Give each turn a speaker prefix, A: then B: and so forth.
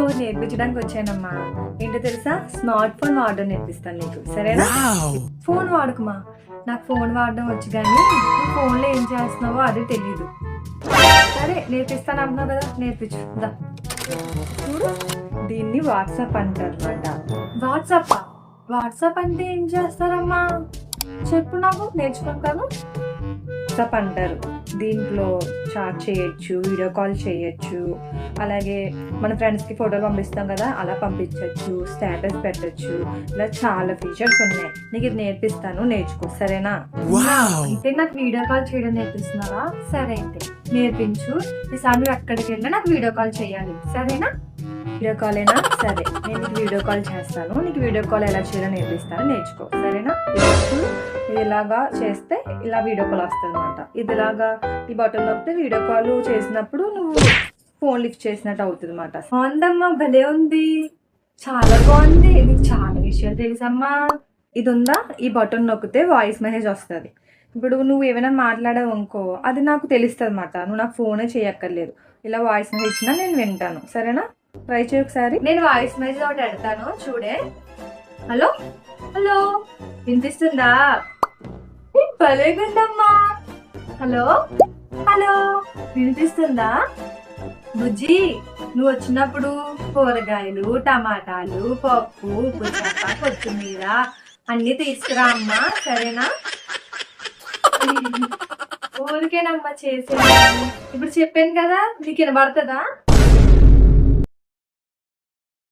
A: నీకు నేర్పించడానికి వచ్చానమ్మా. ఏంటో తెలుసా, స్మార్ట్ ఫోన్ వాడడం నేర్పిస్తాను నీకు, సరేనా? ఫోన్ వాడుకుమా. నాకు ఫోన్ వాడడం వచ్చు, కానీ ఫోన్లో ఏం చేస్తున్నావో అది తెలీదు. సరే నేర్పిస్తాను అంటున్నావు కదా, నేర్పించు. చూడు, దీన్ని వాట్సాప్ అంటారు అన్నమాట. వాట్సాప్ అంటే ఏం చేస్తారమ్మా? చెప్పు, నాకు నేర్చుకుంటాను. వాట్సాప్ అంటారు. దీంట్లో చాట్ చేయొచ్చు, వీడియో కాల్ చేయొచ్చు, అలాగే మన ఫ్రెండ్స్కి ఫోటోలు పంపిస్తాం కదా, అలా పంపించవచ్చు, స్టేటస్ పెట్టచ్చు. ఇలా చాలా ఫీచర్స్ ఉన్నాయి. నీకు ఇది నేర్పిస్తాను, నేర్చుకో, సరేనా? అంటే నాకు వీడియో కాల్ చేయడం నేర్పిస్తున్నావా? సరే అయితే నేర్పించు. ఈసారి నువ్వు ఎక్కడికి వెళ్ళినా నాకు వీడియో కాల్ చేయాలి, సరేనా? వీడియో కాల్ అయినా సరే, నేను నీకు వీడియో కాల్ చేస్తాను. నీకు వీడియో కాల్ ఎలా చేయాలో నేర్పిస్తాను, నేర్చుకో, సరేనా? ఇది ఇలాగా చేస్తే ఇలా వీడియో కాల్ వస్తుంది అనమాట. ఇది ఇలాగా ఈ బటన్ నొక్కితే వీడియో కాల్ చేసినప్పుడు నువ్వు ఫోన్ లిఫ్ట్ చేసినట్టు అవుతుంది అనమాట. బాగుందమ్మా, భలే ఉంది, చాలా బాగుంది. నీకు చాలా విషయాలు తెలుసమ్మా. ఇది ఉందా, ఈ బటన్ నొక్కితే వాయిస్ మెసేజ్ వస్తుంది. ఇప్పుడు నువ్వు ఏమైనా మాట్లాడావు అనుకో, అది నాకు తెలుస్తుంది అనమాట. నువ్వు నాకు ఫోనే చేయక్కర్లేదు, ఇలా వాయిస్ మెసేజ్ ఇచ్చినా నేను వింటాను, సరేనా? ట్రై చేయ ఒకసారి. నేను వాయిస్ మెసేజ్ ఒకటి పెడతాను, చూడే. హలో హలో, వినిపిస్తుందా? భలేగుందమ్మా. హలో హలో, వినిపిస్తుందా? బుజ్జి, నువ్వు వచ్చినప్పుడు కూరగాయలు, టమాటాలు, పప్పు, పుచ్చప్ప, కొత్తిమీర అన్ని తీసుకురా అమ్మా, సరేనా? ఊరికేనమ్మా చేసేది. ఇప్పుడు చెప్పాను కదా, నీకు వినబడుతుందా?